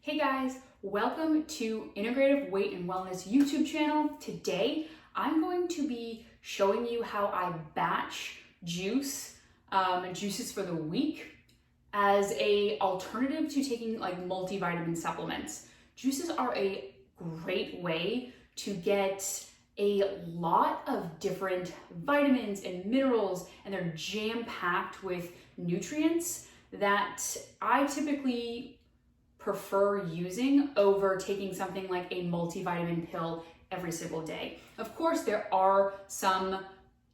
Hey guys, welcome to Integrative Weight and Wellness YouTube channel. Today, I'm going to be showing you how I batch juices for the week as a alternative to taking like multivitamin supplements. Juices are a great way to get a lot of different vitamins and minerals, and they're jam-packed with nutrients that I typically prefer using over taking something like a multivitamin pill every single day. Of course, there are some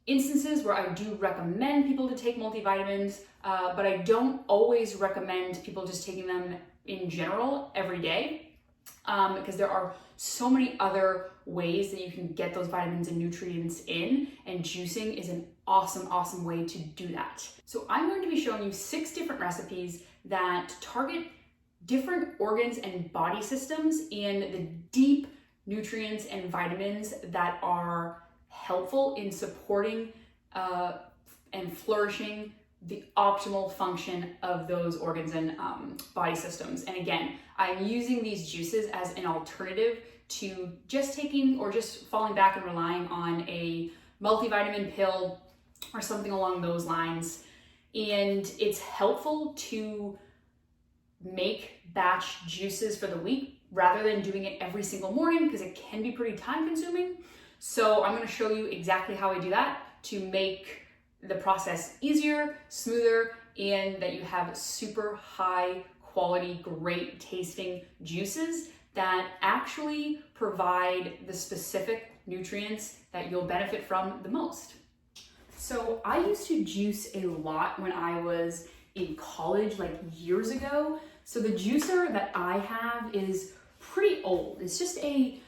instances where I do recommend people to take multivitamins, but I don't always recommend people just taking them in general every day, because there are so many other ways that you can get those vitamins and nutrients in, and juicing is an awesome way to do that. So I'm going to be showing you 6 different recipes that target different organs and body systems in the deep nutrients and vitamins that are helpful in supporting and flourishing the optimal function of those organs and body systems. And again, I'm using these juices as an alternative to just taking or just falling back and relying on a multivitamin pill or something along those lines. And it's helpful to make batch juices for the week rather than doing it every single morning, because it can be pretty time consuming. So I'm going to show you exactly how I do that to make the process easier, smoother, and that you have super high quality, great tasting juices that actually provide the specific nutrients that you'll benefit from the most. So I used to juice a lot when I was in college, like years ago. So the juicer that I have is pretty old. It's just a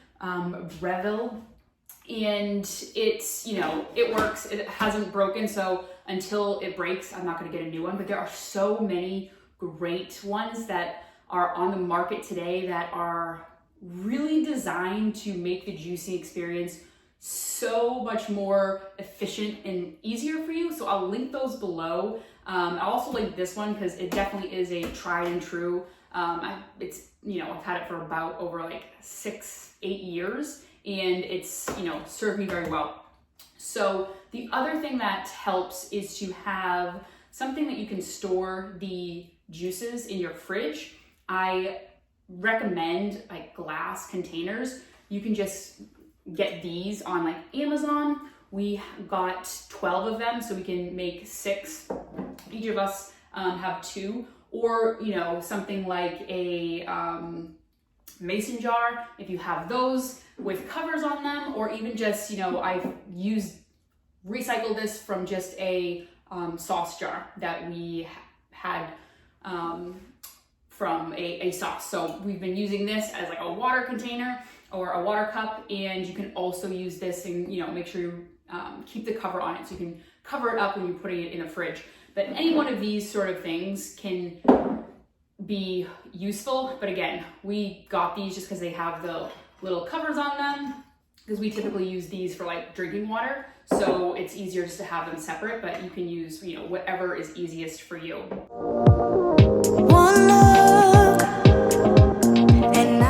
Breville, and it's, it works. It hasn't broken, so until it breaks, I'm not gonna get a new one. But there are so many great ones that are on the market today that are really designed to make the juicing experience so much more efficient and easier for you. So I'll link those below. I'll also link this one because it definitely is a tried and true. I've had it for about over like 6-8 years, and it's, served me very well. So the other thing that helps is to have something that you can store the juices in your fridge. I recommend like glass containers. You can just get these on like Amazon. We got 12 of them, so we can make 6. Each of us have 2, or something like a mason jar if you have those with covers on them, or even just I've recycled this from just a sauce jar that we had from a sauce. So we've been using this as like a water container or a water cup, and you can also use this and make sure you keep the cover on it so you can cover it up when you're putting it in a fridge. But any one of these sort of things can be useful. But again, we got these just because they have the little covers on them, because we typically use these for like drinking water. So it's easier just to have them separate, but you can use, whatever is easiest for you. One look and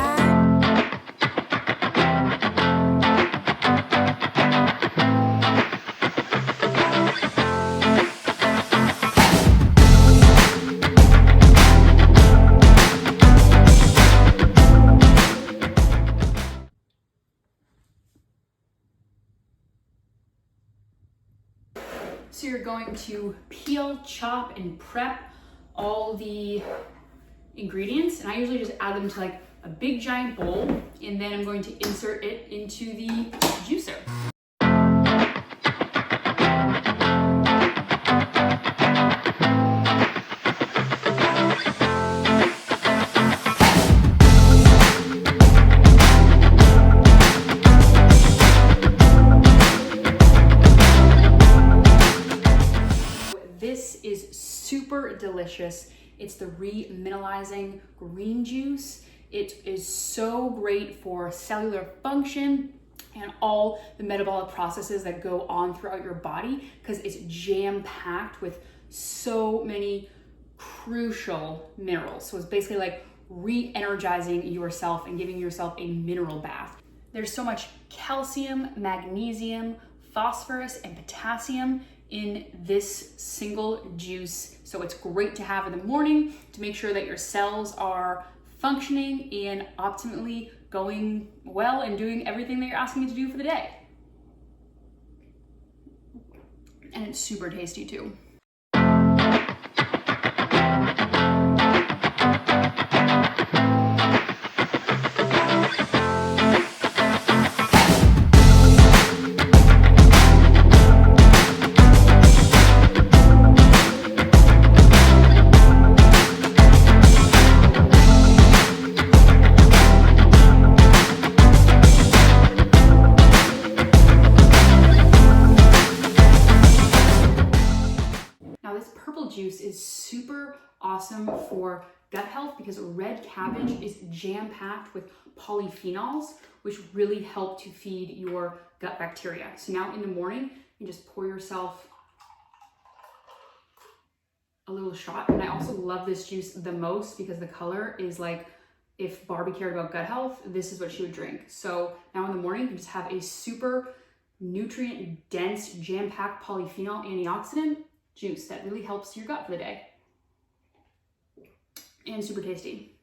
So you're going to peel, chop, and prep all the ingredients, and I usually just add them to like a big giant bowl, and then I'm going to insert it into the juicer. This is super delicious. It's the Remineralizing green juice. It is so great for cellular function and all the metabolic processes that go on throughout your body, because it's jam-packed with so many crucial minerals. So it's basically like re-energizing yourself and giving yourself a mineral bath. There's so much calcium, magnesium, phosphorus, and potassium in this single juice. So it's great to have in the morning to make sure that your cells are functioning and optimally going well and doing everything that you're asking it to do for the day. And it's super tasty too. Juice is super awesome for gut health because red cabbage is jam-packed with polyphenols, which really help to feed your gut bacteria. So now in the morning, you just pour yourself a little shot. And I also love this juice the most because the color is like, if Barbie cared about gut health, this is what she would drink. So now in the morning, you can just have a super nutrient-dense, jam-packed polyphenol antioxidant juice that really helps your gut for the day. And super tasty.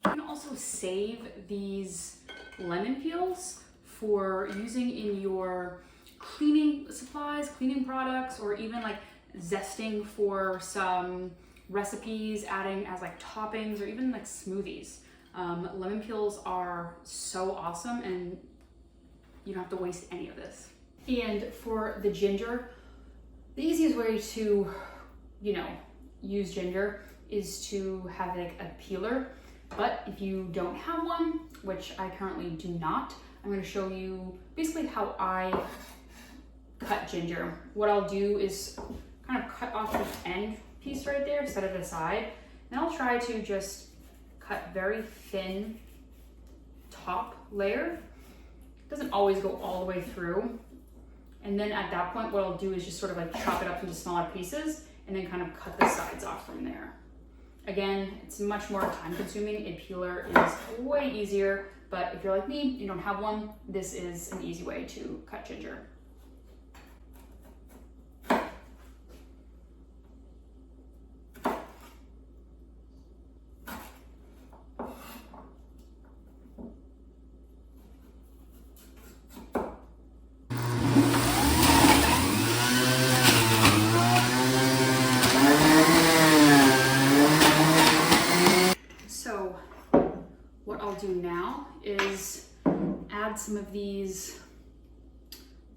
You can also save these lemon peels for using in your cleaning supplies, cleaning products, or even like zesting for some recipes, adding as like toppings or even like smoothies. Lemon peels are so awesome and you don't have to waste any of this. And for the ginger, the easiest way to, use ginger is to have like a peeler. But if you don't have one, which I currently do not, I'm going to show you basically how I cut ginger. What I'll do is kind of cut off this end piece right there, set it aside, and I'll try to just cut very thin top layer. It doesn't always go all the way through. And then at that point, what I'll do is just sort of like chop it up into smaller pieces and then kind of cut the sides off from there. Again, it's much more time consuming. A peeler is way easier. But if you're like me, you don't have one, this is an easy way to cut ginger. So what I'll do now is add some of these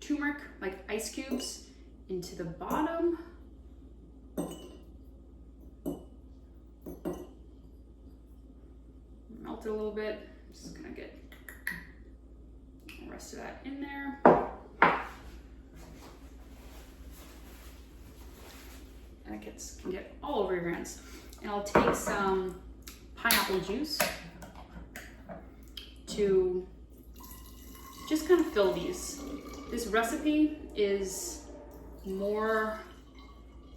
turmeric, like ice cubes, into the bottom. Melt it a little bit. Just gonna get the rest of that in there. And it can get all over your hands. And I'll take some pineapple juice to just kind of fill these. This recipe is more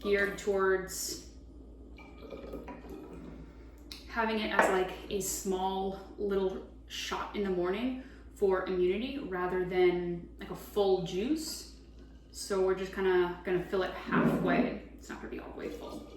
geared towards having it as like a small little shot in the morning for immunity rather than like a full juice. So we're just kind of gonna fill it halfway. It's not gonna be all the way full.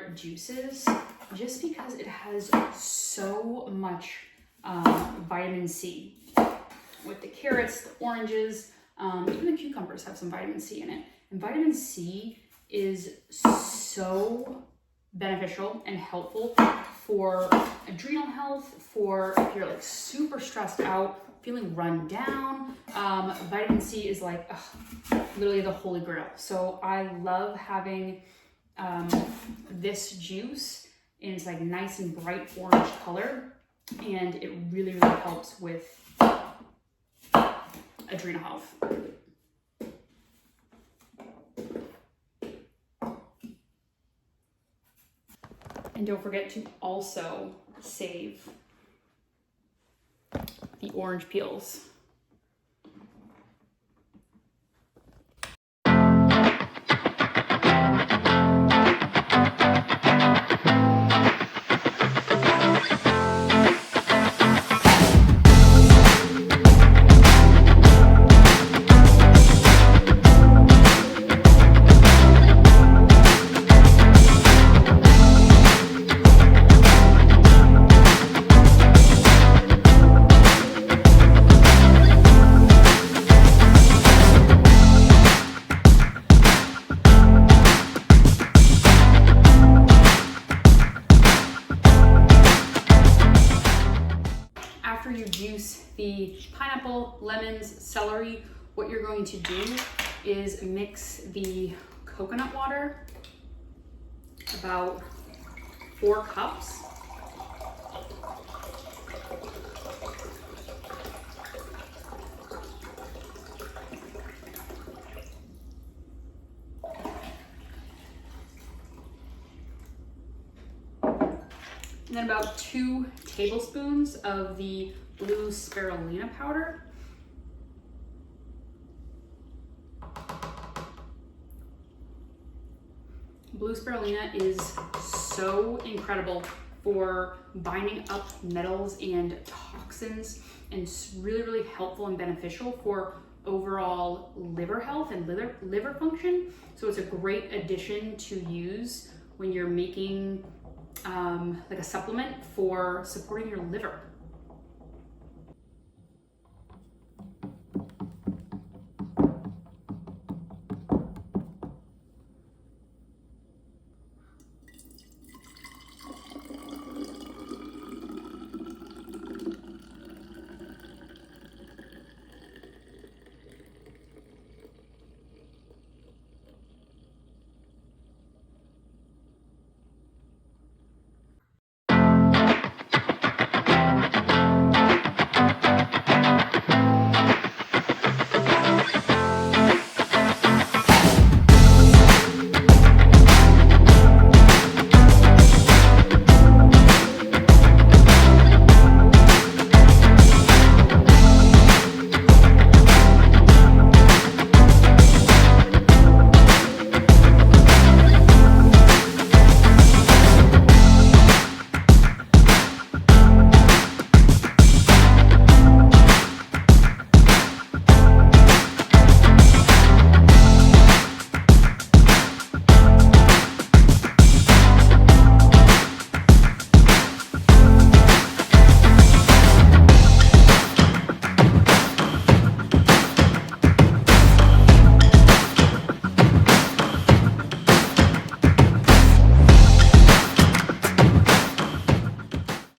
favorite juices just because it has so much vitamin C. With the carrots, the oranges, even the cucumbers have some vitamin C in it. And vitamin C is so beneficial and helpful for adrenal health, for if you're like super stressed out, feeling run down. Vitamin C is like literally the holy grail. So I love having this juice in its like nice and bright orange color, and it really, really helps with adrenal health. And don't forget to also save the orange peels. After you juice the pineapple, lemons, celery, what you're going to do is mix the coconut water, about 4 cups. And then about 2 tablespoons of the blue spirulina powder. Blue spirulina is so incredible for binding up metals and toxins, and it's really, really helpful and beneficial for overall liver health and liver function. So it's a great addition to use when you're making like a supplement for supporting your liver.